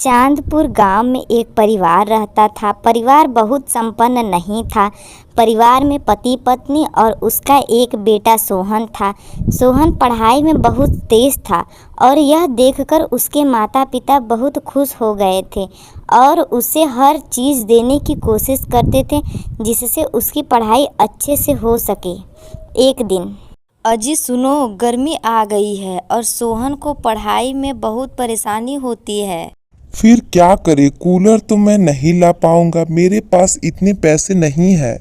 चांदपुर गांव में एक परिवार रहता था। परिवार बहुत संपन्न नहीं था। परिवार में पति पत्नी और उसका एक बेटा सोहन था। सोहन पढ़ाई में बहुत तेज था और यह देखकर उसके माता पिता बहुत खुश हो गए थे और उसे हर चीज़ देने की कोशिश करते थे जिससे उसकी पढ़ाई अच्छे से हो सके। एक दिन, अजी सुनो, गर्मी आ गई है और सोहन को पढ़ाई में बहुत परेशानी होती है। फिर क्या करे, कूलर तो मैं नहीं ला पाऊंगा, मेरे पास इतने पैसे नहीं है।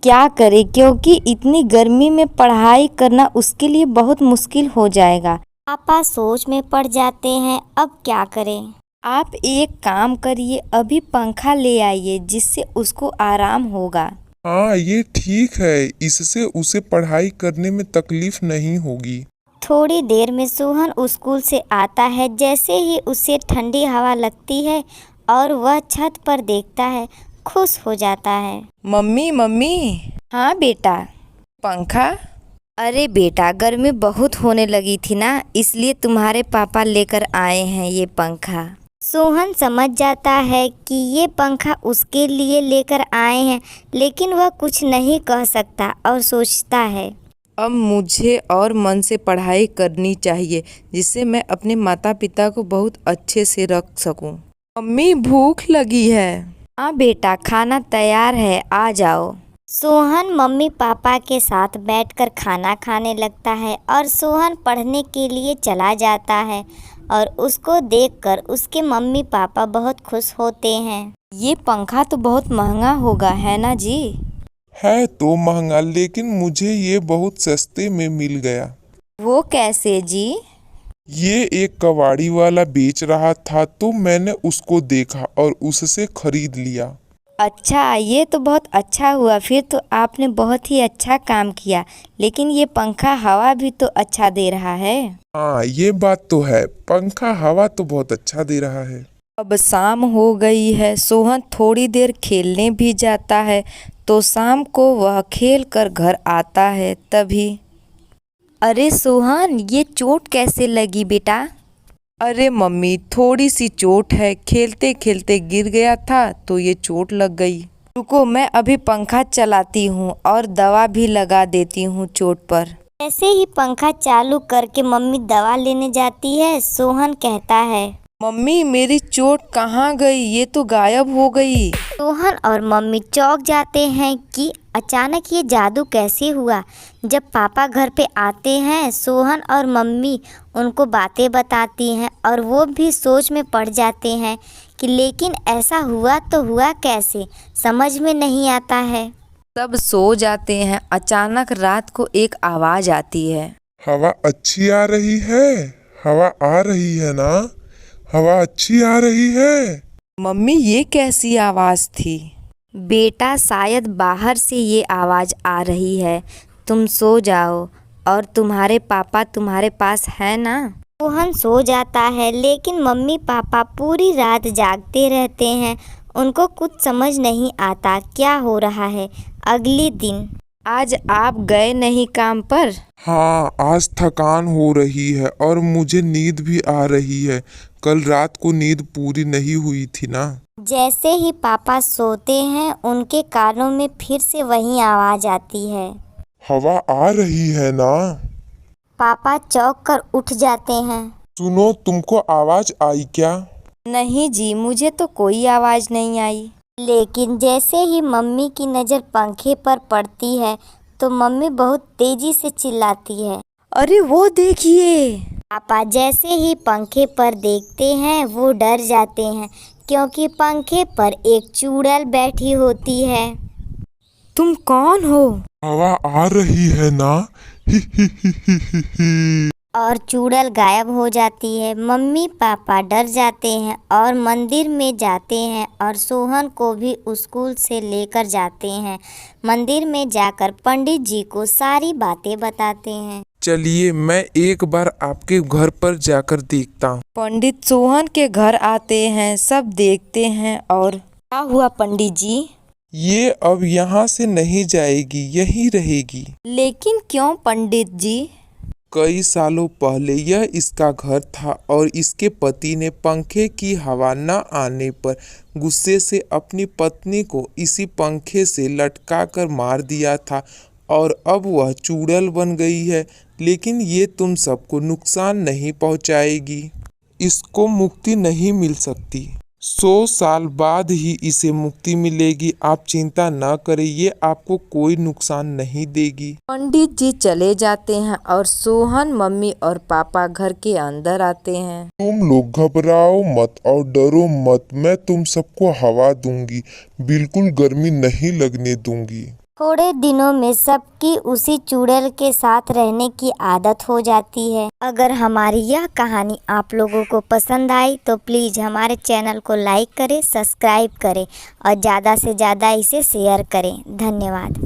क्या करे, क्योंकि इतनी गर्मी में पढ़ाई करना उसके लिए बहुत मुश्किल हो जाएगा। पापा सोच में पड़ जाते हैं, अब क्या करें। आप एक काम करिए, अभी पंखा ले आइए जिससे उसको आराम होगा। हाँ, ये ठीक है, इससे उसे पढ़ाई करने में तकलीफ नहीं होगी। थोड़ी देर में सोहन स्कूल से आता है। जैसे ही उसे ठंडी हवा लगती है और वह छत पर देखता है, खुश हो जाता है। Mummy mummy. हाँ बेटा। पंखा। अरे बेटा, गर्मी बहुत होने लगी थी ना, इसलिए तुम्हारे पापा लेकर आए हैं ये पंखा। सोहन समझ जाता है कि ये पंखा उसके लिए लेकर आए हैं, लेकिन वह कुछ नहीं कह सकता और सोचता है, अब मुझे और मन से पढ़ाई करनी चाहिए जिससे मैं अपने माता पिता को बहुत अच्छे से रख सकूं। मम्मी भूख लगी है। हाँ बेटा, खाना तैयार है, आ जाओ। सोहन मम्मी पापा के साथ बैठकर खाना खाने लगता है और सोहन पढ़ने के लिए चला जाता है और उसको देखकर उसके मम्मी पापा बहुत खुश होते हैं। ये पंखा तो बहुत महंगा होगा, है ना जी? है तो महंगा, लेकिन मुझे ये बहुत सस्ते में मिल गया। वो कैसे जी? ये एक कबाड़ी वाला बेच रहा था तो मैंने उसको देखा और उससे खरीद लिया। अच्छा, ये तो बहुत अच्छा हुआ, फिर तो आपने बहुत ही अच्छा काम किया। लेकिन ये पंखा हवा भी तो अच्छा दे रहा है। हाँ, ये बात तो है, पंखा हवा तो बहुत अच्छा दे रहा है। अब शाम हो गई है। सोहन थोड़ी देर खेलने भी जाता है तो शाम को वह खेल कर घर आता है। तभी, अरे सोहन, ये चोट कैसे लगी बेटा? अरे मम्मी, थोड़ी सी चोट है, खेलते खेलते गिर गया था तो ये चोट लग गई। रुको, मैं अभी पंखा चलाती हूँ और दवा भी लगा देती हूँ चोट पर। ऐसे ही पंखा चालू करके मम्मी दवा लेने जाती है। सोहन कहता है, मम्मी मेरी चोट कहाँ गई, ये तो गायब हो गई। सोहन और मम्मी चौंक जाते हैं कि अचानक ये जादू कैसे हुआ। जब पापा घर पे आते हैं, सोहन और मम्मी उनको बातें बताती हैं और वो भी सोच में पड़ जाते हैं कि लेकिन ऐसा हुआ तो हुआ कैसे, समझ में नहीं आता है। सब सो जाते हैं। अचानक रात को एक आवाज आती है। हवा अच्छी आ रही है, हवा आ रही है ना, हवा अच्छी आ रही है। मम्मी, ये कैसी आवाज थी? बेटा, शायद बाहर से ये आवाज़ आ रही है। तुम सो जाओ और तुम्हारे पापा तुम्हारे पास है ना। सोहन सो जाता है, लेकिन मम्मी पापा पूरी रात जागते रहते हैं। उनको कुछ समझ नहीं आता क्या हो रहा है। अगले दिन, आज आप गए नहीं काम पर? हाँ, आज थकान हो रही है और मुझे नींद भी आ रही है। कल रात को नींद पूरी नहीं हुई थी ना। जैसे ही पापा सोते हैं, उनके कानों में फिर से वही आवाज़ आती है। हवा आ रही है ना। पापा चौंक कर उठ जाते हैं। सुनो, तुमको आवाज आई क्या? नहीं जी, मुझे तो कोई आवाज़ नहीं आई। लेकिन जैसे ही मम्मी की नज़र पंखे पर पड़ती है तो मम्मी बहुत तेजी से चिल्लाती है, अरे वो देखिए। पापा जैसे ही पंखे पर देखते हैं वो डर जाते हैं क्योंकि पंखे पर एक चुड़ैल बैठी होती है। तुम कौन हो? हवा आ रही है ना। ही ही ही ही ही ही। और चुड़ैल गायब हो जाती है। मम्मी पापा डर जाते हैं और मंदिर में जाते हैं और सोहन को भी स्कूल से लेकर जाते हैं। मंदिर में जाकर पंडित जी को सारी बातें बताते हैं। चलिए, मैं एक बार आपके घर पर जाकर देखता हूँ। पंडित सोहन के घर आते हैं, सब देखते हैं। और क्या हुआ पंडित जी? ये अब यहाँ से नहीं जाएगी, यहीं रहेगी। लेकिन क्यों पंडित जी? कई सालों पहले यह इसका घर था और इसके पति ने पंखे की हवा न आने पर गुस्से से अपनी पत्नी को इसी पंखे से लटका कर मार दिया था और अब वह चूड़ैल बन गई है, लेकिन ये तुम सबको नुकसान नहीं पहुंचाएगी। इसको मुक्ति नहीं मिल सकती। 100 साल बाद ही इसे मुक्ति मिलेगी। आप चिंता न करें, ये आपको कोई नुकसान नहीं देगी। पंडित जी चले जाते हैं और सोहन, मम्मी और पापा घर के अंदर आते हैं। तुम लोग घबराओ मत और डरो मत, मैं तुम सबको हवा दूंगी, बिल्कुल गर्मी नहीं लगने दूंगी। थोड़े दिनों में सबकी उसी चुड़ैल के साथ रहने की आदत हो जाती है। अगर हमारी यह कहानी आप लोगों को पसंद आई तो प्लीज़ हमारे चैनल को लाइक करें, सब्सक्राइब करें और ज़्यादा से ज़्यादा इसे शेयर करें। धन्यवाद।